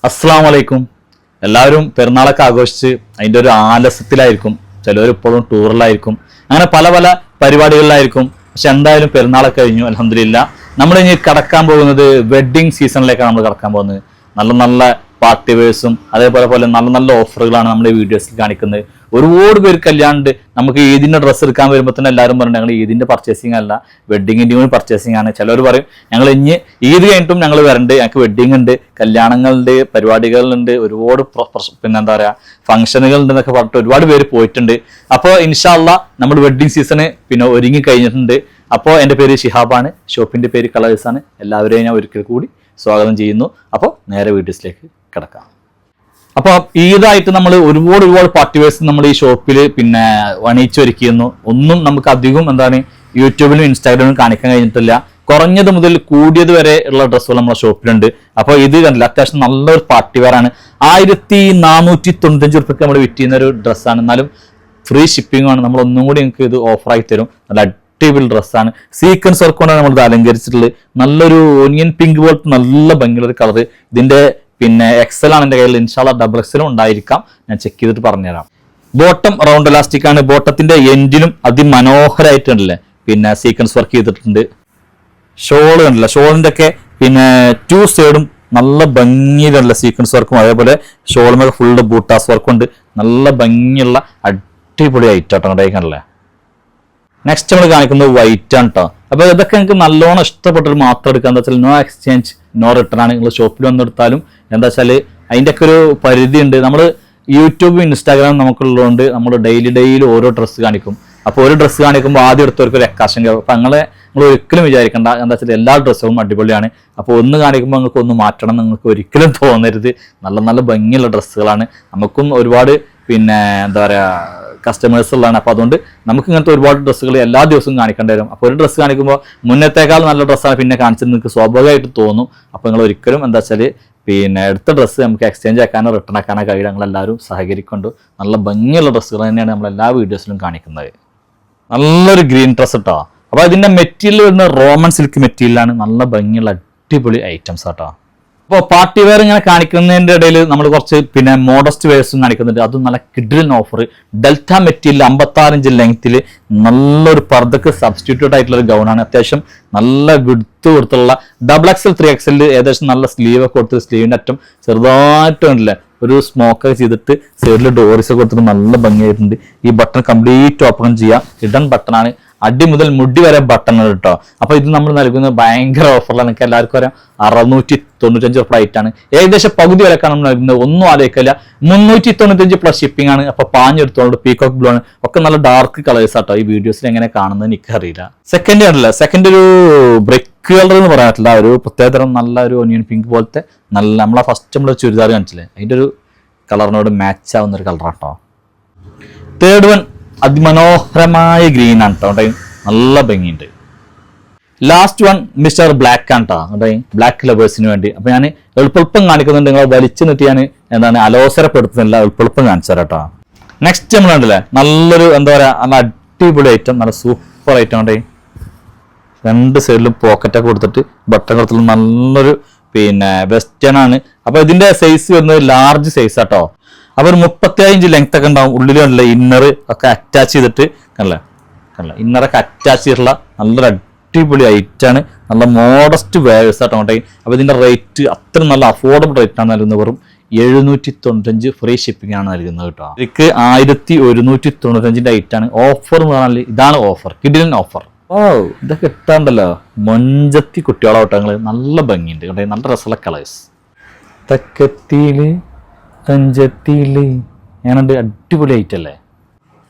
അസ്സലാമു അലൈക്കും. എല്ലാവരും പെരുന്നാളൊക്കെ ആഘോഷിച്ച് അതിൻ്റെ ഒരു ആലസ്യത്തിലായിരിക്കും. ചിലവർ ഇപ്പോഴും ടൂറിലായിരിക്കും. അങ്ങനെ പല പല പരിപാടികളിലായിരിക്കും. പക്ഷെ എന്തായാലും പെരുന്നാളൊക്കെ കഴിഞ്ഞു, അൽഹംദുലില്ലാ. നമ്മൾ ഇനി കടക്കാൻ പോകുന്നത് വെഡ്ഡിങ് സീസണിലേക്കാണ് നമ്മൾ കടക്കാൻ പോകുന്നത്. നല്ല നല്ല പാർട്ടി വെയർസും അതേപോലെ നല്ല നല്ല ഓഫറുകളാണ് നമ്മുടെ വീഡിയോസിൽ കാണിക്കുന്നത്. ഒരുപാട് പേര് കല്യാണുണ്ട്. നമുക്ക് ഈദിന്റെ ഡ്രസ്സ് എടുക്കാൻ വരുമ്പോൾ തന്നെ എല്ലാവരും പറയും ഞങ്ങൾ ഈദിന്റെ പർച്ചേസിങ് അല്ല, വെഡ്ഡിങ്ങിന്റെ കൂടി പർച്ചേസിങ് ആണ്. ചിലർ പറയും ഞങ്ങൾ ഇനി ഈദ് കഴിഞ്ഞിട്ടും ഞങ്ങൾ വരണ്ട്, ഞങ്ങൾക്ക് വെഡ്ഡിങ് ഉണ്ട്, കല്യാണങ്ങളുണ്ട്, പരിപാടികളുണ്ട്, ഒരുപാട് എന്താ പറയാ ഫംഗ്ഷനുകൾ ഉണ്ട് എന്നൊക്കെ പറഞ്ഞിട്ട് ഒരുപാട് പേര് പോയിട്ടുണ്ട്. അപ്പോൾ ഇൻഷാ അല്ലാഹ് നമ്മൾ വെഡ്ഡിങ് സീസണ് ഒരുങ്ങി കഴിഞ്ഞിട്ടുണ്ട്. അപ്പോൾ എൻ്റെ പേര് ഷിഹാബാണ്, ഷോപ്പിന്റെ പേര് കളേഴ്സ് ആണ്. എല്ലാവരെയും ഞാൻ ഒരിക്കൽ കൂടി സ്വാഗതം ചെയ്യുന്നു. അപ്പോൾ നേരെ വീഡിയോസിലേക്ക് കിടക്കാം. അപ്പോൾ ഈദായിട്ട് നമ്മൾ ഒരുപാട് പാർട്ടി വെയർസ് നമ്മൾ ഈ ഷോപ്പിൽ അണിയിച്ചൊരുക്കിയിരുന്നു. ഒന്നും നമുക്ക് അധികം യൂട്യൂബിലും ഇൻസ്റ്റാഗ്രാമിലും കാണിക്കാൻ കഴിഞ്ഞിട്ടില്ല. കുറഞ്ഞത് മുതൽ കൂടിയത് വരെ ഉള്ള ഡ്രസ്സുകൾ നമ്മുടെ ഷോപ്പിലുണ്ട്. അപ്പോൾ ഇത് കണ്ടില്ല, അത്യാവശ്യം നല്ലൊരു പാർട്ടി വെയർ ആണ്. 1495 നമ്മൾ വിറ്റ് ചെയ്യുന്ന ഒരു ഡ്രസ്സാണ്. എന്നാലും ഫ്രീ ഷിപ്പിംഗ് ആണ്. നമ്മൾ ഒന്നും കൂടി നിങ്ങൾക്ക് ഇത് ഓഫറായി തരും. നല്ല അടിപൊളി ഡ്രസ്സാണ്. സീക്വൻസ് വർക്ക് കൊണ്ടാണ് നമ്മൾ ഇത് അലങ്കരിച്ചിട്ടുള്ളത്. നല്ലൊരു ഓനിയൻ പിങ്ക് പോലത്തെ നല്ല ഭംഗിയുള്ള ഒരു കളർ. ഇതിന്റെ എക്സൽ ആണ് എൻ്റെ കയ്യിൽ. ഇൻഷാല്ല ഡബിൾ എക്സലും ഉണ്ടായിരിക്കാം. ഞാൻ ചെക്ക് ചെയ്തിട്ട് പറഞ്ഞുതരാം. ബോട്ടം റൗണ്ട് ഇലാസ്റ്റിക് ആണ്. ബോട്ടത്തിന്റെ എൻഡിലും അതിമനോഹരമായിട്ടുണ്ടല്ലേ സീക്വൻസ് വർക്ക് ചെയ്തിട്ടുണ്ട്. ഷോള് കണ്ടില്ല, ഷോളിന്റെ ഒക്കെ ടു സൈഡും നല്ല ഭംഗിയിലുള്ള സീക്വൻസ് വർക്കും അതേപോലെ ഷോളുമൊക്കെ ഫുള്ള് ബൂട്ടാസ് വർക്കും ഉണ്ട്. നല്ല ഭംഗിയുള്ള അടിപൊളി ഐറ്റാട്ടോ കണ്ടല്ലേ. നെക്സ്റ്റ് നമ്മൾ കാണിക്കുന്നത് വൈറ്റ് ആണ് കേട്ടോ. അപ്പൊ ഇതൊക്കെ നിങ്ങൾക്ക് നല്ലോണം ഇഷ്ടപ്പെട്ടൊരു മാത്രം എടുക്കുക. എന്താ വെച്ചാൽ നോ എക്സ്ചേഞ്ച് നോ റിട്ടേൺ ആണ്. നിങ്ങൾ ഷോപ്പിൽ വന്നെടുത്താലും എന്താ വെച്ചാൽ അതിൻ്റെ ഒക്കെ ഒരു പരിധി ഉണ്ട്. നമ്മൾ യൂട്യൂബും ഇൻസ്റ്റാഗ്രാമും നമുക്കുള്ളതുകൊണ്ട് നമ്മൾ ഡെയിലി ഓരോ ഡ്രസ്സ് കാണിക്കും. അപ്പോൾ ഒരു ഡ്രസ്സ് കാണിക്കുമ്പോൾ ആദ്യം എടുത്തവർക്ക് ഒരു എക്കാശം കയറും. അപ്പം നിങ്ങൾ ഒരിക്കലും വിചാരിക്കേണ്ട. എന്താ വെച്ചാൽ എല്ലാ ഡ്രസ്സും അടിപൊളിയാണ്. അപ്പോൾ ഒന്ന് കാണിക്കുമ്പോൾ നിങ്ങൾക്ക് ഒന്ന് മാറ്റണം നിങ്ങൾക്ക് ഒരിക്കലും തോന്നരുത്. നല്ല നല്ല ഭംഗിയുള്ള ഡ്രസ്സുകളാണ്. നമുക്കും ഒരുപാട് എന്താ പറയുക കസ്റ്റമേഴ്സ് ഉള്ളതാണ്. അപ്പോൾ അതുകൊണ്ട് നമുക്ക് ഇങ്ങനത്തെ ഒരുപാട് ഡ്രസ്സുകൾ എല്ലാ ദിവസവും കാണിക്കേണ്ടി വരും. അപ്പോൾ ഒരു ഡ്രസ്സ് കാണിക്കുമ്പോൾ മുന്നത്തേക്കാൾ നല്ല ഡ്രസ്സാണ് കാണിച്ചത് നിങ്ങൾക്ക് സ്വാഭാവികമായിട്ട് തോന്നും. അപ്പോൾ നിങ്ങൾ ഒരിക്കലും എന്താ വെച്ചാൽ എടുത്ത ഡ്രസ്സ് നമുക്ക് എക്സ്ചേഞ്ച് ആക്കാനോ റിട്ടേൺ ആക്കാനോ കഴിയും. ഞങ്ങളെല്ലാവരും സഹകരിക്കൊണ്ട് നല്ല ഭംഗിയുള്ള ഡ്രസ്സുകൾ തന്നെയാണ് നമ്മൾ എല്ലാ വീഡിയോസിലും കാണിക്കുന്നത്. നല്ലൊരു ഗ്രീൻ ഡ്രസ്സ് കേട്ടോ. അപ്പോൾ ഇതിൻ്റെ മെറ്റീരിയൽ വരുന്ന റോമൻ സിൽക്ക് മെറ്റീരിയലാണ്. നല്ല ഭംഗിയുള്ള അടിപൊളി ഐറ്റംസ് കേട്ടോ. അപ്പോൾ പാർട്ടി വെയർ ഇങ്ങനെ കാണിക്കുന്നതിൻ്റെ ഇടയിൽ നമ്മൾ കുറച്ച് മോഡസ്റ്റ് വെയർസും കാണിക്കുന്നുണ്ട്. അതും നല്ല കിഡിലൻ ഓഫർ. ഡെൽറ്റ മെറ്റീരിയൽ 56 ഇഞ്ച് ലെങ്ത്തിൽ നല്ലൊരു പർദ്ദക്ക് സബ്സ്റ്റിറ്റ്യൂട്ട് ആയിട്ടുള്ള ഒരു ഗൗണാണ്. അത്യാവശ്യം നല്ല വിടുത്ത് കൊടുത്തുള്ള ഡബിൾ എക്സൽ 3XL ഏകദേശം നല്ല സ്ലീവ് ഒക്കെ കൊടുത്ത് സ്ലീവിൻ്റെ അറ്റം ചെറുതായിട്ടുണ്ടല്ലേ ഒരു സ്മോക്കൊക്കെ ചെയ്തിട്ട് സൈഡിൽ ഡോറിസ് കൊടുത്തിട്ട് നല്ല ഭംഗിയായിട്ടുണ്ട്. ഈ ബട്ടൺ കംപ്ലീറ്റ് ഓപ്പൺ ചെയ്യാം. ഹിഡൻ ബട്ടണാണ്. അടി മുതൽ മുടി വരെ ബട്ടൺ കേട്ടോ. അപ്പൊ ഇത് നമ്മൾ നൽകുന്നത് ഭയങ്കര ഓഫറിലാണ്. നിങ്ങൾക്ക് എല്ലാവർക്കും അറിയാം 695 ഫ്ലൈറ്റ് ആണ്. ഏകദേശം പകുതി വരെക്കാണ് നമ്മൾ നൽകുന്നത്. ഒന്നും ആലോചിക്കില്ല. 395 പ്ലസ് ഷിപ്പിംഗ് ആണ്. അപ്പൊ പാഞ്ഞെടുത്തോണ്ട് പീകോക്ക് ബ്ലൂ ആണ്. ഒക്കെ നല്ല ഡാർക്ക് കളേഴ്സ് ആട്ടോ. ഈ വീഡിയോസിൽ എങ്ങനെ കാണുന്നത് എനിക്കറിയില്ല. സെക്കൻഡ് ആണല്ലോ. സെക്കൻഡ് ഒരു ബ്രിക്ക് കളർ എന്ന് പറയാറ്റില്ല. ഒരു പ്രത്യേകതരം നല്ല ഒരു ഒനിയൻ പിങ്ക് പോലത്തെ നല്ല നമ്മളെ ഫസ്റ്റ് നമ്മൾ ചുരിദാർ കാണിച്ചില്ലേ അതിൻ്റെ ഒരു കളറിനോട് മാച്ച് ആവുന്ന ഒരു കളറാട്ടോ. തേർഡ് വൺ അതിമനോഹരമായ ഗ്രീൻ ആണ് കേട്ടോ. നല്ല ഭംഗിയുണ്ട്. ലാസ്റ്റ് വൺ മിസ്റ്റർ ബ്ലാക്ക് ആണ് കേട്ടോ. ബ്ലാക്ക് ലവേഴ്സിന് വേണ്ടി. അപ്പൊ ഞാൻ എളുപ്പം കാണിക്കുന്നുണ്ട്. നിങ്ങൾ വലിച്ചു നിർത്തി ഞാൻ അലോസരപ്പെടുത്തുന്നില്ല. എളുപ്പം കാണിച്ചു തരാം കേട്ടോ. നെക്സ്റ്റ് നമ്മൾ കണ്ടില്ലേ നല്ലൊരു എന്താ പറയാ നല്ല അടിപൊളി ഐറ്റം. നല്ല സൂപ്പർ ഐറ്റം ഉണ്ട്. രണ്ട് സൈഡിലും പോക്കറ്റൊക്കെ കൊടുത്തിട്ട് ബട്ടൺ കൊടുത്തിട്ട് നല്ലൊരു വെസ്റ്റേൺ ആണ്. അപ്പൊ ഇതിന്റെ സൈസ് വരുന്നത് ലാർജ് സൈസ് ആട്ടോ. അപ്പൊ ഒരു 35 ഇഞ്ച് ലെങ്ത് ഒക്കെ ഉണ്ടാവും. ഉള്ളിലുള്ള ഇന്നർ ഒക്കെ അറ്റാച്ച് ചെയ്തിട്ട് ഇന്നറൊക്കെ അറ്റാച്ച് ചെയ്തിട്ടുള്ള നല്ലൊരു അടിപൊളി ഐറ്റാണ്. നല്ല മോഡസ്റ്റ് വേഴ്സ് ആട്ടോ. അപ്പൊ ഇതിന്റെ റേറ്റ് അത്ര നല്ല അഫോർഡബിൾ റേറ്റ് ആണ് നൽകുന്നത്. വെറും 795 ഫ്രീ ഷിപ്പിംഗ് ആണ് നൽകുന്നത് കേട്ടോ. ഇതിക്ക് 1195 ഐറ്റാണ്. ഓഫർ എന്ന് പറഞ്ഞാൽ ഇതാണ് ഓഫർ, കിഡിലൻ ഓഫർ. ഓ ഇതൊക്കെ ഇട്ടാണ്ടല്ലോ മൊഞ്ചത്തി കുട്ടികളോട്ടങ്ങൾ. നല്ല ഭംഗിയുണ്ട് കേട്ടോ. നല്ല രസമുള്ള കളേഴ്സ്. തക്കത്തില് തഞ്ചത്തില് ഞാനുണ്ട്. അടിപൊളി ഐറ്റല്ലേ.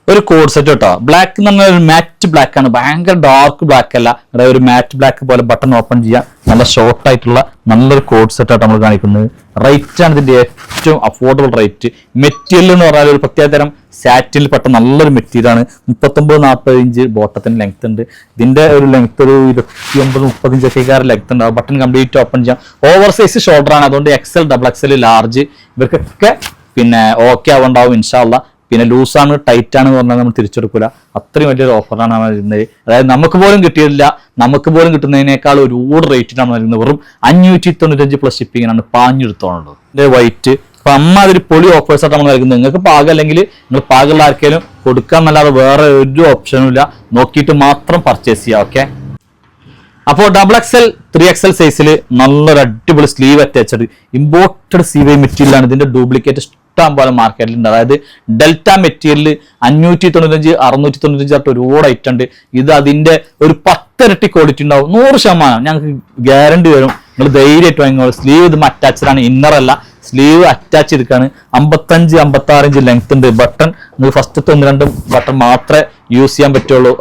ഒരു കോഡ് സെറ്റ് കേട്ടോ. ബ്ലാക്ക് എന്ന് പറഞ്ഞാൽ ഒരു മാറ്റ് ബ്ലാക്ക് ആണ്. ഭയങ്കര ഡാർക്ക് ബ്ലാക്ക് അല്ല. ഒരു മാറ്റ് ബ്ലാക്ക് പോലെ ബട്ടൺ ഓപ്പൺ ചെയ്യാം. നല്ല ഷോർട്ട് ആയിട്ടുള്ള നല്ലൊരു കോഡ് സെറ്റ് ആയിട്ട് നമ്മൾ കാണിക്കുന്നത്. റേറ്റ് ആണ് ഇതിന്റെ ഏറ്റവും അഫോർഡബിൾ റേറ്റ്. മെറ്റീരിയൽ എന്ന് പറഞ്ഞാൽ ഒരു പ്രത്യേകതരം സാറ്റിനിൽ പെട്ട നല്ലൊരു മെറ്റീരിയൽ ആണ്. 39-40 ഇഞ്ച് ബോട്ടത്തിന് ലെങ്ത് ഉണ്ട്. ഇതിന്റെ ഒരു ലെങ്ത് ഒരു 29-30 ഇഞ്ചൊക്കെ ലെങ്ത് ഉണ്ട്. ബട്ടൺ കംപ്ലീറ്റ് ഓപ്പൺ ചെയ്യാം. ഓവർ സൈസ് ഷോൾഡർ ആണ്. അതുകൊണ്ട് XL, ഡബിൾ XL, ലാർജ് ഇവർക്കൊക്കെ ഓക്കെ ആവുണ്ടാവും ഇൻഷാ അല്ലാഹ്. പിന്നെ ലൂസാണ് ടൈറ്റ് ആണ് പറഞ്ഞാൽ നമ്മൾ തിരിച്ചെടുക്കില്ല. അത്രയും വലിയൊരു ഓഫറാണ് നമ്മൾ വരുന്നത്. അതായത് നമുക്ക് പോലും കിട്ടിയില്ല, നമുക്ക് പോലും കിട്ടുന്നതിനേക്കാൾ ഒരുപാട് റേറ്റിനാണ് വരുന്നത്. വെറും 595 പ്ലസ് ഷിപ്പിങ്ങിനാണ് പാഞ്ഞെടുത്തോണുള്ളത്. ഇതിന്റെ വൈറ്റ് അപ്പൊ അതിൽ പൊളി ഓഫേഴ്സ് ആയിട്ട് നമ്മൾ നൽകുന്നത്. നിങ്ങൾക്ക് പാകം അല്ലെങ്കിൽ നിങ്ങൾ പാകമുള്ള ആർക്കെങ്കിലും കൊടുക്കാന്നല്ലാതെ വേറെ ഒരു ഓപ്ഷനും ഇല്ല. നോക്കിയിട്ട് മാത്രം പർച്ചേസ് ചെയ്യാം. ഓക്കെ, അപ്പോൾ XXL 3XL സൈസിൽ നല്ലൊരു അടിപൊളി sleeve attached imported CY material ആണ്. ഇതിന്റെ ഡ്യൂപ്ലിക്കേറ്റ് ഇഷ്ടം പോലെ മാർക്കറ്റിലുണ്ട്. അതായത് ഡെൽറ്റ മെറ്റീരിയൽ 595 695 ഒരുപാട് ഐറ്റം ഉണ്ട്. ഇത് അതിന്റെ ഒരു 10 ഇരട്ടി ക്വാളിറ്റി ഉണ്ടാവും. 100% ഞങ്ങൾക്ക് ഗ്യാരണ്ടി വരും. നിങ്ങൾ ധൈര്യമായിട്ട് വാങ്ങിക്കോളൂ. സ്ലീവ് ഇത് അറ്റാച്ച്ഡ് ആണ്, ഇന്നർ അല്ല. സ്ലീവ് അറ്റാച്ച് ചെയ്തിട്ടാണ്. 55-56 ഇഞ്ച് ലെങ്ത് ഉണ്ട്. ബട്ടൺ നിങ്ങൾ ഫസ്റ്റത്തെ 1-2 ബട്ടൺ മാത്രമേ യൂസ് ചെയ്യാൻ പറ്റുള്ളൂ,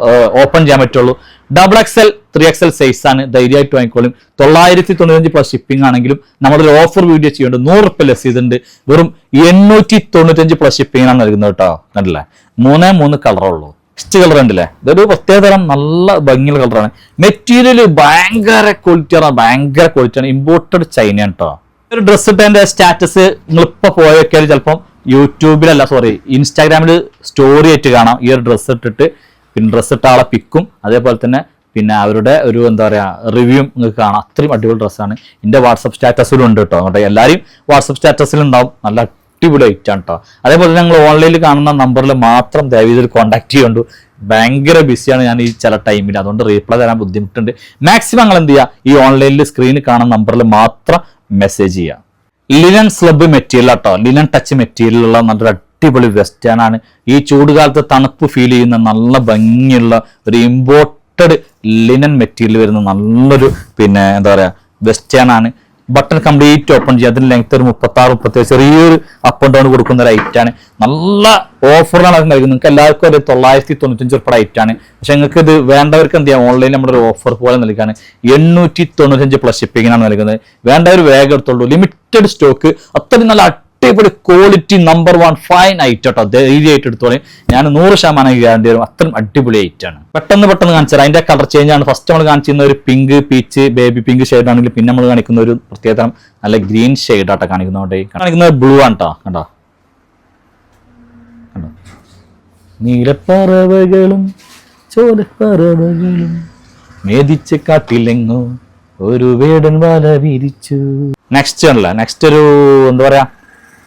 ഓപ്പൺ ചെയ്യാൻ പറ്റുള്ളൂ. XXL 3XL സൈസ് ആണ്. ധൈര്യമായിട്ട് വാങ്ങിക്കോളും. 995 പ്ലസ് ഷിപ്പിംഗ് ആണെങ്കിലും നമ്മളൊരു ഓഫർ വീഡിയോ ചെയ്യുന്നുണ്ട്. 100 റുപ്യ ലെസ് ചെയ്തിട്ടുണ്ട്. വെറും 895 പ്ലസ് ഷിപ്പിംഗ് ആണ് നൽകുന്നത് കേട്ടോ. കണ്ടില്ലേ, 3 കളറുള്ളൂ. നെക്സ്റ്റ് കളർ ഉണ്ടല്ലേ, ഇതൊരു പ്രത്യേക തരം നല്ല ഭംഗിയുള്ള കളറാണ്. മെറ്റീരിയൽ ഭയങ്കര ക്വാളിറ്റിയാണ്. ഇമ്പോർട്ടഡ് ചൈനയാണ് കേട്ടോ. ഒരു ഡ്രസ്സ് ഇട്ടതിന്റെ സ്റ്റാറ്റസ് നിങ്ങൾ ഇപ്പൊ പോയൊക്കെയാൽ ചിലപ്പം യൂട്യൂബിലല്ല, ഇൻസ്റ്റാഗ്രാമിൽ സ്റ്റോറി ആയിട്ട് കാണാം. ഈ ഒരു ഡ്രസ്സ് ഇട്ടിട്ട് പിന്നെ ഡ്രസ്സ് ഇട്ട ആളെ പിക്കും, അതേപോലെ തന്നെ പിന്നെ അവരുടെ ഒരു എന്താ പറയാ റിവ്യൂ നിങ്ങൾക്ക് കാണാം. അത്രയും അടിപൊളി ഡ്രസ്സാണ്. എൻ്റെ വാട്സപ്പ് സ്റ്റാറ്റസിലും ഉണ്ട് കേട്ടോ. അങ്ങോട്ടെ എല്ലാവരും വാട്സപ്പ് സ്റ്റാറ്റസിലുണ്ടാവും. നല്ല അടിപൊളി ഐറ്റാണ് കേട്ടോ. അതേപോലെ ഞങ്ങൾ ഓൺലൈനിൽ കാണുന്ന നമ്പറിൽ മാത്രം ദയവീതിൽ കോൺടാക്ട് ചെയ്യുന്നുണ്ട്. ഭയങ്കര ബിസിയാണ് ഞാൻ ഈ ചില ടൈമിൽ, അതുകൊണ്ട് റീപ്ലൈ തരാൻ ബുദ്ധിമുട്ടുണ്ട്. മാക്സിമം നിങ്ങൾ എന്ത് ചെയ്യുക, ഈ ഓൺലൈനിൽ സ്ക്രീനിൽ കാണുന്ന നമ്പറിൽ മാത്രം മെസ്സേജ് ചെയ്യുക. ലിനൻ സ്ലബ് മെറ്റീരിയൽ കേട്ടോ, ലിനൻ ടച്ച് മെറ്റീരിയൽ ഉള്ള നല്ലൊരു അടിപൊളി വെസ്റ്റേൺ ആണ്. ഈ ചൂടുകാലത്ത് തണുപ്പ് ഫീൽ ചെയ്യുന്ന നല്ല ഭംഗിയുള്ള ഒരു ഇമ്പോർട്ടഡ് ലിനൻ മെറ്റീരിയൽ വരുന്ന നല്ലൊരു പിന്നെ എന്താ പറയാ വെസ്റ്റേൺ ആണ്. ബട്ടൺ കംപ്ലീറ്റ് ഓപ്പൺ ചെയ്യുക. അതിന് ലെങ്ത് ഒരു 36-37 ചെറിയൊരു അപ്പ് ആൻഡ് ഡൗൺ കൊടുക്കുന്ന ഒരു ഐറ്റാണ്. നല്ല ഓഫറിലാണ് അത് നൽകുന്നത്. നിങ്ങൾക്ക് എല്ലാവർക്കും ഒരു 995 ഉൾപ്പെടെ ഐറ്റാണ്. പക്ഷെ നിങ്ങൾക്ക് ഇത് വേണ്ടവർക്ക് എന്ത് ചെയ്യാം, ഓൺലൈനിൽ നമ്മളൊരു ഓഫർ പോലെ നൽകുകയാണ്. 895 പ്ലസ് ഷിപ്പിങ്ങിനാണ് നൽകുന്നത്. വേണ്ടവർ വേഗം എടുത്തോളൂ. Limited stock. അത്രയും നല്ല അടിപൊളി ക്വാളിറ്റി നമ്പർ 1 ഫൈൻ ഐറ്റം കേട്ടോ. ധൈര്യമായിട്ട് എടുത്തോളൂ. ഞാൻ 100% ഗ്യാരണ്ടി വരും. അത്രയും അടിപൊളി ഐറ്റാണ്. പെട്ടെന്ന് കാണിച്ചാൽ അതിന്റെ കളർ ചേഞ്ച് ആണ്. ഫസ്റ്റ് നമ്മൾ കാണിച്ചിരുന്ന ഒരു pink peach baby pink shade ആണെങ്കിൽ പിന്നെ നമ്മൾ കാണിക്കുന്ന ഒരു പ്രത്യേകതരം നല്ല ഗ്രീൻ ഷെയ്ഡ് ആട്ടോ കാണിക്കുന്നത് ബ്ലൂ ആണ് കേട്ടോ. കണ്ടോ, നീലപ്പറവകളും ചോലപ്പറവകളും മേദിച്ച കാട്ടിലെങ്ങോ ഒരു വേടൻ വല വിരിച്ചു. നെക്സ്റ്റ് ആണല്ലേ, നെക്സ്റ്റ് ഒരു എന്താ പറയാ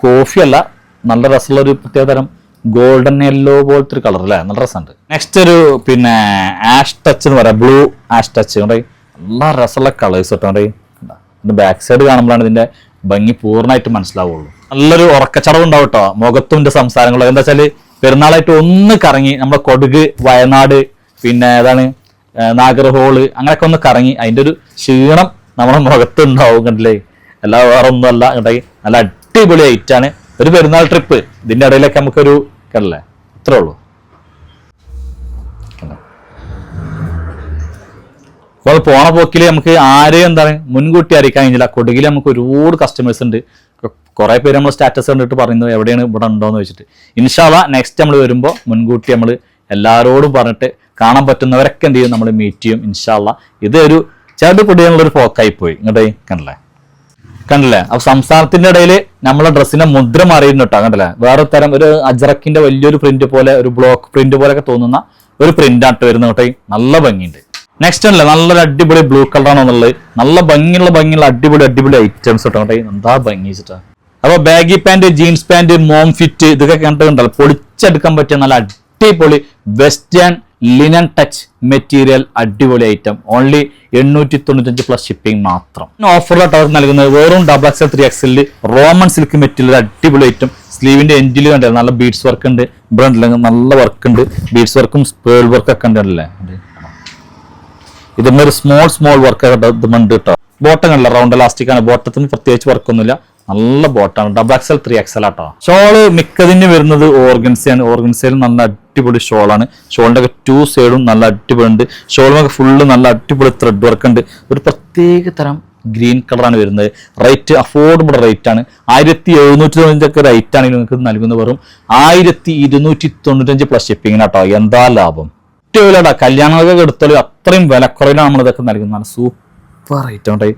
കോഫി അല്ല, നല്ല രസമുള്ള ഒരു പ്രത്യേകതരം ഗോൾഡൻ യെല്ലോ പോലത്തെ ഒരു കളർ അല്ലേ, നല്ല രസമുണ്ട്. നെക്സ്റ്റ് ഒരു പിന്നെ ആഷ് ടച്ച് എന്ന് പറയാം, ബ്ലൂ ആഷ് ടച്ച് കൊണ്ട് നല്ല രസമുള്ള കളേഴ്സ് കേട്ടോ. ഇതിന്റെ ബാക്ക് സൈഡ് കാണുമ്പോഴാണ് ഇതിന്റെ ഭംഗി പൂർണ്ണമായിട്ട് മനസ്സിലാവുള്ളൂ. നല്ലൊരു ഉറക്കച്ചടവ് ഉണ്ടാവും കേട്ടോ മുഖത്തും ഇതിന്റെ സംസാരങ്ങളും. എന്താ വെച്ചാല് പെരുന്നാളായിട്ട് ഒന്ന് കറങ്ങി നമ്മുടെ കൊടുക്, വയനാട്, പിന്നെ ഏതാണ് നാഗർഹോള് അങ്ങനെയൊക്കെ ഒന്ന് കറങ്ങി അതിന്റെ ഒരു ക്ഷീണം നമ്മുടെ മുഖത്തുണ്ടാവും. കണ്ടില്ലേ, എല്ലാ വേറെ ഒന്നും അല്ല കണ്ടായി. നല്ല അടിപൊളി ഐറ്റാണ്. ഒരു പെരുന്നാൾ ട്രിപ്പ് ഇതിന്റെ ഇടയിലൊക്കെ നമുക്കൊരു കണ്ടല്ലേ, ഇത്രേ ഉള്ളൂ. അപ്പോൾ പോണ പോക്കിൽ നമുക്ക് ആരെയും എന്താണ് മുൻകൂട്ടി അറിയിക്കാൻ കഴിഞ്ഞില്ല. കൊടുകിൽ നമുക്ക് ഒരുപാട് കസ്റ്റമേഴ്സ് ഉണ്ട്. കുറെ പേര് നമ്മൾ സ്റ്റാറ്റസ് കണ്ടിട്ട് പറയുന്നത് എവിടെയാണ് ഇവിടെ ഉണ്ടോന്ന് വെച്ചിട്ട്. ഇൻഷാ അല്ലാഹ് നെക്സ്റ്റ് നമ്മൾ വരുമ്പോൾ മുൻകൂട്ടി നമ്മൾ എല്ലാവരോടും പറഞ്ഞിട്ട് കാണാൻ പറ്റുന്നവരൊക്കെ എന്ത് ചെയ്യും, നമ്മൾ മീറ്റ് ചെയ്യും ഇൻഷാ അല്ലാഹ്. ഇത് ഒരു ചെറു പൊടിയാനുള്ളൊരു പോക്കായി പോയി. ഇങ്ങോട്ടേ കണ്ടില്ലേ. അപ്പൊ സംസ്ഥാനത്തിന്റെ ഇടയിൽ നമ്മളെ ഡ്രസ്സിന്റെ മുദ്ര മാറിയിരുന്നു കേട്ടോ. കണ്ടില്ലേ, വേറെ തരം ഒരു അജറക്കിന്റെ വലിയൊരു പ്രിന്റ് പോലെ, ഒരു ബ്ലോക്ക് പ്രിന്റ് പോലെയൊക്കെ തോന്നുന്ന ഒരു പ്രിന്റ് ആയിട്ട് വരുന്ന കേട്ടോ. നല്ല ഭംഗിയുണ്ട്. നെക്സ്റ്റ് അല്ലേ, നല്ലൊരു അടിപൊളി ബ്ലൂ കളറാണെന്നുള്ളത്. നല്ല ഭംഗിയുള്ള അടിപൊളി ഐറ്റംസ് കേട്ടോ. എന്താ ഭംഗി വെച്ചിട്ടാ. അപ്പൊ baggy pant, jeans pant, mom fit ഇതൊക്കെ കണ്ടിട്ടുണ്ടല്ലോ. പൊളിച്ചെടുക്കാൻ പറ്റിയ നല്ല അടിപൊളി വെസ്റ്റേൺ ലിനൻ ടച്ച് മെറ്റീരിയൽ അടിപൊളി ഐറ്റം. ഓൺലി 895 പ്ലസ് ഷിപ്പിംഗ് മാത്രം. ഓഫറിലായിട്ട് അവർക്ക് നൽകുന്നത് വെറും XXL 3XL Roman silk material അടിപൊളി ഐറ്റം. സ്ലീവിന്റെ എൻഡിൽ കണ്ടല്ലേ നല്ല ബീഡ്സ് വർക്ക് ഉണ്ട്. ഇവിടെ നല്ല വർക്ക് ഉണ്ട്, ബീഡ്സ് വർക്കും പേൾ വർക്കൊക്കെ ഉണ്ടല്ലേ. ഇതിന്റെ ഒരു സ്മോൾ വർക്ക് ഉണ്ട് കേട്ടോ. ബോട്ടം കണ്ടില്ല, റൗണ്ട് എലാസ്റ്റിക് ആണ്. ബോട്ടത്തിന് പ്രത്യേകിച്ച് വർക്കൊന്നുമില്ല, നല്ല ബോട്ടാണ്. XXL 3XL ആട്ടോ. ഷോള് മിക്കതിന് വരുന്നത് ഓർഗൻസയാണ്. ഓർഗൻസയിൽ നല്ല അടിപൊളി ഷോളാണ്. ഷോളിന്റെ ഒക്കെ 2 സൈഡും നല്ല അടിപൊളി ഉണ്ട്. ഷോളിനൊക്കെ ഫുള്ള് നല്ല അടിപൊളി ത്രെഡ് വർക്ക് ഉണ്ട്. ഒരു പ്രത്യേക തരം ഗ്രീൻ കളറാണ് വരുന്നത്. റേറ്റ് അഫോർഡബിൾ റേറ്റ് ആണ്. 1795 റേറ്റ് ആണെങ്കിൽ നിങ്ങൾക്ക് നൽകുന്നത് വെറും 1295 പ്ലസ് ഷിപ്പിങ്ങിനാട്ടോ. എന്താ ലാഭം. ഏറ്റവും വിലടാ, കല്യാണങ്ങളൊക്കെ എടുത്താലും അത്രയും വിലക്കുറവിലാണ് നമ്മൾ ഇതൊക്കെ നൽകുന്നത്. സൂപ്പർ സൂപ്പർ ഐറ്റം ഉണ്ടായി.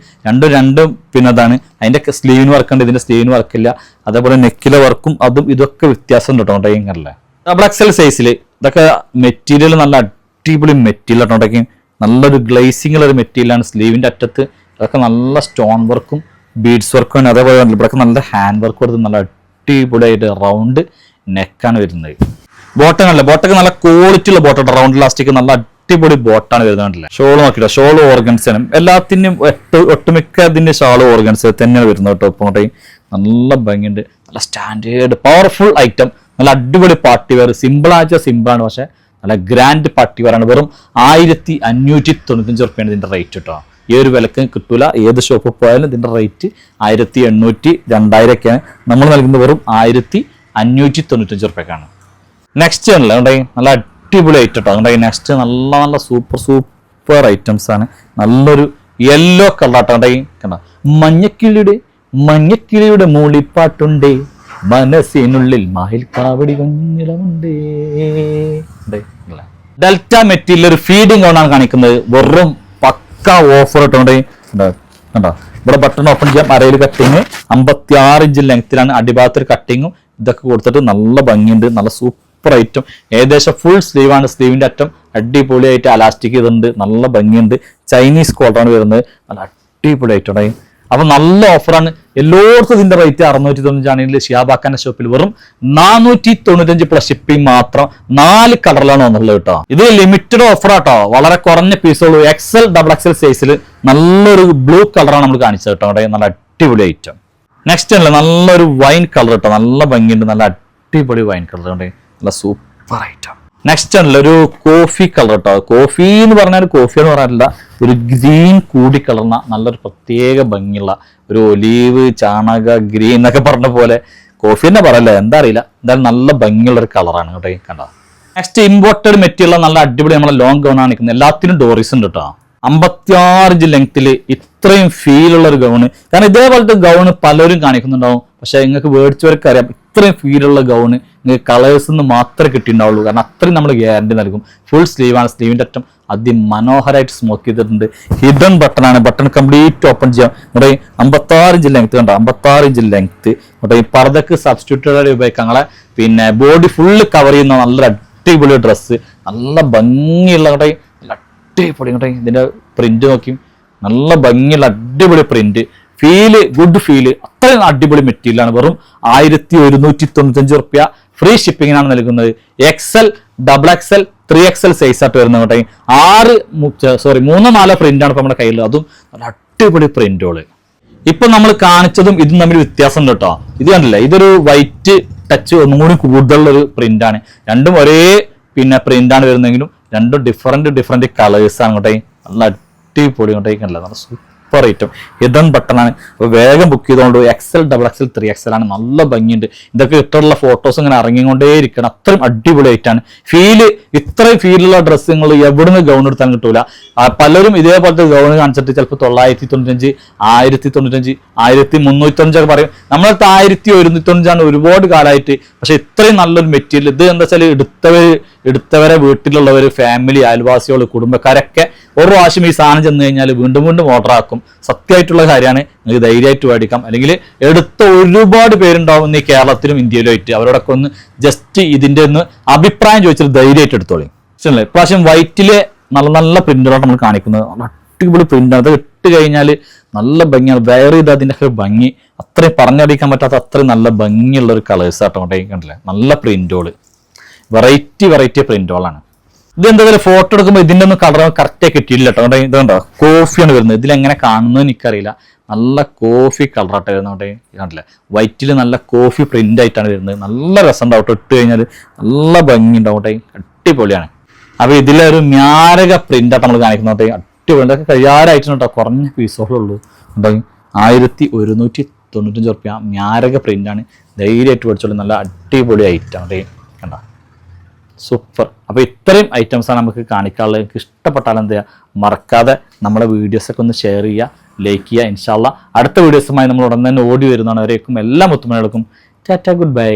രണ്ടും പിന്നെ അതാണ്. അതിന്റെ സ്ലീവിന് വർക്ക് ഉണ്ട്, ഇതിന്റെ സ്ലീവിന് വർക്കില്ല. അതേപോലെ നെക്കിലെ വർക്കും അതും ഇതൊക്കെ വ്യത്യാസം ഉണ്ട് കേട്ടോ ഇങ്ങനല്ലേ. ഡബിൾ എക്സൽ സൈസിൽ ഇതൊക്കെ മെറ്റീരിയൽ നല്ല അടിപൊളി മെറ്റീരിയൽ കേട്ടോ. നല്ലൊരു ഗ്ലേസിംഗ് ഉള്ള ഒരു മെറ്റീരിയലാണ്. സ്ലീവിന്റെ അറ്റത്ത് ഇതൊക്കെ നല്ല സ്റ്റോൺ വർക്കും ബീഡ്സ് വർക്കും ആണ്. അതേപോലെ ഇവിടെയൊക്കെ നല്ല ഹാൻഡ് വർക്ക് കൊടുത്ത് നല്ല അടിപൊളിയായിട്ട് റൗണ്ട് നെക്കാണ് വരുന്നത്. ബോട്ടൊക്കെ നല്ല ക്വാളിറ്റി ഉള്ള ബോട്ടാണ്. റൗണ്ട് ലാസ്റ്റിക് നല്ല അടിപൊളി ബോട്ടാണ് വരുന്നത്. ഷോൾ നോക്കില്ല, ഷോൾ ഓർഗൻസ് ആണ്. എല്ലാത്തിനും ഒട്ടുമിക്ക അതിന്റെ ഷാള് ഓർഗൻസ് തന്നെയാണ് വരുന്നത് കേട്ടോ. ഇപ്പൊ നല്ല ഭംഗിയുണ്ട്, നല്ല സ്റ്റാൻഡേർഡ് പവർഫുൾ ഐറ്റം, നല്ല അടിപൊളി പാർട്ടി വെയർ. സിമ്പിൾ ആച്ച സിമ്പിളാണ്, പക്ഷെ നല്ല ഗ്രാൻഡ് പാർട്ടി വെയർ ആണ്. വെറും 1595 റുപ്യാണ് ഇതിന്റെ റേറ്റ് കേട്ടോ. ഈ ഒരു വിലക്ക് കിട്ടൂല. ഏത് ഷോപ്പിൽ പോയാലും ഇതിന്റെ റേറ്റ് 1800, 2000 ഒക്കെയാണ്. നമ്മൾ നൽകുന്നത് വെറും 1595 റുപ്യക്കാണ്. നെക്സ്റ്റ് ആണല്ലോ നല്ല അടിപൊളി ഐറ്റം കേട്ടോ. നെക്സ്റ്റ് നല്ല നല്ല സൂപ്പർ ഐറ്റംസ് ആണ്. നല്ലൊരു യെല്ലോ കളറാട്ടോ. കണ്ടോ, മഞ്ഞക്കിളിയുടെ മൂളിപ്പാട്ടുണ്ടേ, മനസ്സിനുള്ളിൽ മാഹിൽ കാവടി കുഞ്ഞിലമുണ്ടേ. ഡെൽറ്റ മെറ്റീരിയൽ ഒരു ഫീഡിംഗ് ഓണാണ് കാണിക്കുന്നത്. വെറും പക്ക ഓഫർ ഇട്ടുകൊണ്ട് കണ്ടോ. ഇവിടെ ബട്ടൺ ഓപ്പൺ ചെയ്യാം. അരയിൽ കട്ടിങ് 56 ഇഞ്ച് ലെങ്ത്തിലാണ്. അടിഭാഗത്തൊരു കട്ടിങ്ങും ഇതൊക്കെ കൊടുത്തിട്ട് നല്ല ഭംഗിയുണ്ട്. നല്ല സൂപ്പർ ഐറ്റം. ഏകദേശം ഫുൾ സ്ലീവാണ്. സ്ലീവിന്റെ അറ്റം അടിപൊളിയായിട്ട് അലാസ്റ്റിക് ചെയ്തിട്ടുണ്ട്. നല്ല ഭംഗിയുണ്ട്. ചൈനീസ് കോളറാണ് വരുന്നത്. നല്ല അടിപൊളി ഐറ്റം. അപ്പൊ നല്ല ഓഫറാണ്. എല്ലായിടത്തും ഇതിന്റെ റേറ്റ് 695 ആണെങ്കിൽ ഷിഹാബാക്കാന്റെ ഷോപ്പിൽ വെറും 495 പ്ലസ് ഷിപ്പിംഗ് മാത്രം. 4 കളറിലാണ് വന്നുള്ളത് കേട്ടോ. ഇത് ലിമിറ്റഡ് ഓഫർ ആട്ടോ. വളരെ കുറഞ്ഞ പീസുള്ളൂ. എക്സൽ ഡബിൾ എക്സൽ സൈസിൽ നല്ലൊരു ബ്ലൂ കളറാണ് നമ്മൾ കാണിച്ചത് കേട്ടോ. നല്ല അടിപൊളി ഐറ്റം. നെക്സ്റ്റ് അല്ല നല്ലൊരു വൈൻ കളർ കേട്ടോ. നല്ല ഭംഗിയുണ്ട്. നല്ല അടിപൊളി വൈൻ കളർ ഉണ്ട്. നല്ല സൂപ്പർ ഐറ്റം. നെക്സ്റ്റ് ആണല്ലോ ഒരു കോഫി കളർ കേട്ടോ. കോഫി എന്ന് പറഞ്ഞാൽ കോഫി എന്ന് പറയാനില്ല, ഒരു ഗ്രീൻ കൂടി കളർന്ന നല്ലൊരു പ്രത്യേക ഭംഗിയുള്ള ഒരു ഒലീവ് ചാണക ഗ്രീൻ എന്നൊക്കെ പറഞ്ഞ പോലെ കോഫി തന്നെ പറയല്ലേ, എന്താ അറിയില്ല. എന്തായാലും നല്ല ഭംഗിയുള്ള ഒരു കളറാണ് കേട്ടോ. കണ്ടോ. നെക്സ്റ്റ് ഇമ്പോർട്ടഡ് മെറ്റീരിയൽ നല്ല അടിപൊളി നമ്മളെ ലോങ് ഗൗൺ ആണ് നിൽക്കുന്നത്. എല്ലാത്തിനും ഡോറീസ് ഉണ്ട് കേട്ടോ. 56 ഇഞ്ച് ലെങ്ത്തിൽ ഇത്രയും ഫീലുള്ള ഒരു ഗൗണ്. കാരണം ഇതേപോലത്തെ ഗൗണ് പലരും കാണിക്കുന്നുണ്ടാവും, പക്ഷെ നിങ്ങൾക്ക് മേടിച്ചവർക്ക് അറിയാം ഇത്രയും ഫീലുള്ള ഗൗണ് നിങ്ങൾക്ക് കളേഴ്സ് നിന്ന് മാത്രമേ കിട്ടിയിട്ടുണ്ടാവുള്ളൂ. കാരണം അത്രയും നമ്മൾ ഗ്യാരണ്ടി നൽകും. ഫുൾ സ്ലീവാണ്. സ്ലീവിന്റെ അറ്റം അതിമനോഹരമായിട്ട് സ്മോക്ക് ചെയ്തിട്ടുണ്ട്. ഹിഡൻ ബട്ടൺ ആണ്. ബട്ടൺ കംപ്ലീറ്റ് ഓപ്പൺ ചെയ്യാം. ഇവിടെ 56 ഇഞ്ച് ലെങ്ത് കണ്ടോ. 56 ഇഞ്ച് ലെങ്ത്. ഇവിടെ ഈ പർദ്ദക്ക് സബ്സ്റ്റിറ്റ്യൂട്ടഡ് ഉപയോഗിക്കാം. ഞങ്ങളെ പിന്നെ ബോഡി ഫുള്ള് കവർ ചെയ്യുന്ന നല്ല അടിപൊളി ഡ്രസ്സ്. നല്ല ഭംഗിയുള്ള നല്ല അടിപൊളി. ഇതിന്റെ പ്രിന്റ് നോക്കി നല്ല ഭംഗിയുള്ള അടിപൊളി പ്രിന്റ്. Feel good feel. അത്രയും അടിപൊളി മെറ്റീരിയൽ ആണ്. വെറും 1195 റുപ്യ. ഫ്രീ ഷിപ്പിങ്ങിനാണ് നൽകുന്നത്. XL double XL 3XL size ആയിട്ട് വരുന്നത് കേട്ടോ. 3-4 പ്രിന്റ് ആണ് ഇപ്പൊ നമ്മുടെ കയ്യിൽ. അതും നല്ല അടിപൊളി പ്രിന്റുകള്. ഇപ്പൊ നമ്മൾ കാണിച്ചതും ഇതും തമ്മിൽ വ്യത്യാസം ഉണ്ട് കേട്ടോ. ഇത് കണ്ടില്ലേ, ഇതൊരു വൈറ്റ് ടച്ച് ഒന്നും കൂടി കൂടുതലുള്ള ഒരു പ്രിന്റ് ആണ്. രണ്ടും ഒരേ പിന്നെ പ്രിന്റ് ആണ് വരുന്നെങ്കിലും രണ്ടും ഡിഫറെന്റ് കളേഴ്സ് ആണ് കേട്ടോ. നല്ല അടിപൊളി കണ്ടില്ലേ, നല്ല സൂപ്പർ ഐറ്റം. ഹിഡൻ ബട്ടൺ ആണ്. അപ്പോൾ വേഗം ബുക്ക് ചെയ്തുകൊണ്ട് എക്സൽ ഡബിൾ എക്സൽ 3XL ആണ്. നല്ല ഭംഗിയുണ്ട്. ഇതൊക്കെ ഇട്ടുള്ള ഫോട്ടോസ് ഇങ്ങനെ ഇറങ്ങിക്കൊണ്ടേ ഇരിക്കണം. അത്രയും അടിപൊളി ആയിട്ടാണ്. ഇത്രയും ഫീലുള്ള ഡ്രസ്സ് നിങ്ങൾ എവിടുന്ന് ഗൗൺ എടുത്താൽ കിട്ടൂല. പലരും ഇതേപോലത്തെ ഗൗൺ കാണിച്ചിട്ട് ചിലപ്പോൾ 995, 1095, 1395 ഒക്കെ പറയും. നമ്മളടുത്ത് 1195 ഒരുപാട് കാലമായിട്ട്. പക്ഷെ ഇത്രയും നല്ലൊരു മെറ്റീരിയൽ. ഇത് എന്താ വെച്ചാൽ എടുത്തവരെ വീട്ടിലുള്ളവർ, ഫാമിലി, അയൽവാസികൾ, കുടുംബക്കാരൊക്കെ ഒരു പ്രാവശ്യം ഈ സാധനം ചെന്ന് കഴിഞ്ഞാൽ വീണ്ടും ഓർഡർ ആക്കും. സത്യമായിട്ടുള്ള കാര്യമാണ്. നിങ്ങൾക്ക് ധൈര്യമായിട്ട് മേടിക്കാം. അല്ലെങ്കിൽ എടുത്ത ഒരുപാട് പേരുണ്ടാവും ഈ കേരളത്തിലും ഇന്ത്യയിലും ആയിട്ട്. അവരോടൊക്കെ ഒന്ന് ജസ്റ്റ് ഇതിന്റെ ഒന്ന് അഭിപ്രായം ചോദിച്ചിട്ട് ധൈര്യമായിട്ട് എടുത്തോളി. ശരിയല്ലേ. ഇപ്രാവശ്യം വൈറ്റിലെ നല്ല നല്ല പ്രിന്റുകളാണ് നമ്മൾ കാണിക്കുന്നത്. നല്ല അടിപൊളി പ്രിന്റാണ്. അത് ഇട്ട് കഴിഞ്ഞാൽ നല്ല ഭംഗിയാണ്. വെയർ ചെയ്ത് അതിൻ്റെ ഒക്കെ ഭംഗി അത്രയും പറഞ്ഞറിയിക്കാൻ പറ്റാത്ത അത്രയും നല്ല ഭംഗിയുള്ള ഒരു കളേഴ്സ് ആട്ടോ. കണ്ടില്ലേ, നല്ല പ്രിന്റുകൾ, വെറൈറ്റി പ്രിന്റുകളാണ്. ഇത് എന്താ പറയുക, ഫോട്ടോ എടുക്കുമ്പോൾ ഇതിൻ്റെ ഒന്നും കളർ കറക്റ്റായി കിട്ടിയില്ല കേട്ടോ. ഇത് കണ്ടോ, കോഫിയാണ് വരുന്നത്. ഇതിലെങ്ങനെ കാണുന്നത് എനിക്കറിയില്ല. നല്ല കോഫി കളറായിട്ട് വരുന്നത്. കണ്ടില്ല, വൈറ്റിൽ നല്ല കോഫി പ്രിന്റ് ആയിട്ടാണ് വരുന്നത്. നല്ല രസം ഉണ്ടാവും ഇട്ട് കഴിഞ്ഞാൽ. നല്ല ഭംഗി ഉണ്ടാവട്ടെ, അടിപൊളിയാണ്. അപ്പൊ ഇതിലൊരു മ്യാരക പ്രിന്റായിട്ട് നമ്മൾ കാണിക്കുന്നത്. അടിപൊളി. ഇതൊക്കെ കഴിയാറായിട്ടുണ്ട് കേട്ടോ. കുറഞ്ഞ പീസുകളുള്ളൂ. ഉണ്ടാവും 1195 റുപ്യ. മ്യാരക പ്രിന്റാണ്. ധൈര്യമായിട്ട് പഠിച്ചോളൂ. നല്ല അടിപൊളി ഐറ്റം കണ്ട, സൂപ്പർ. അപ്പോൾ ഇത്രയും ഐറ്റംസാണ് നമുക്ക് കാണിക്കാനുള്ളത്. നിങ്ങൾക്ക് ഇഷ്ടപ്പെട്ടാൽ എന്താ മറക്കാതെ നമ്മളെ വീഡിയോസൊക്കെ ഒന്ന് ഷെയർ ചെയ്യുക, ലൈക്ക് ചെയ്യുക. ഇൻഷാ അല്ലാഹ് അടുത്ത വീഡിയോസുമായി നമ്മൾ ഉടൻ തന്നെ ഓടി വരുന്നതാണ്. വരേക്കും എല്ലാ മുത്തുമണികൾക്കും ടാറ്റ, ഗുഡ് ബൈ.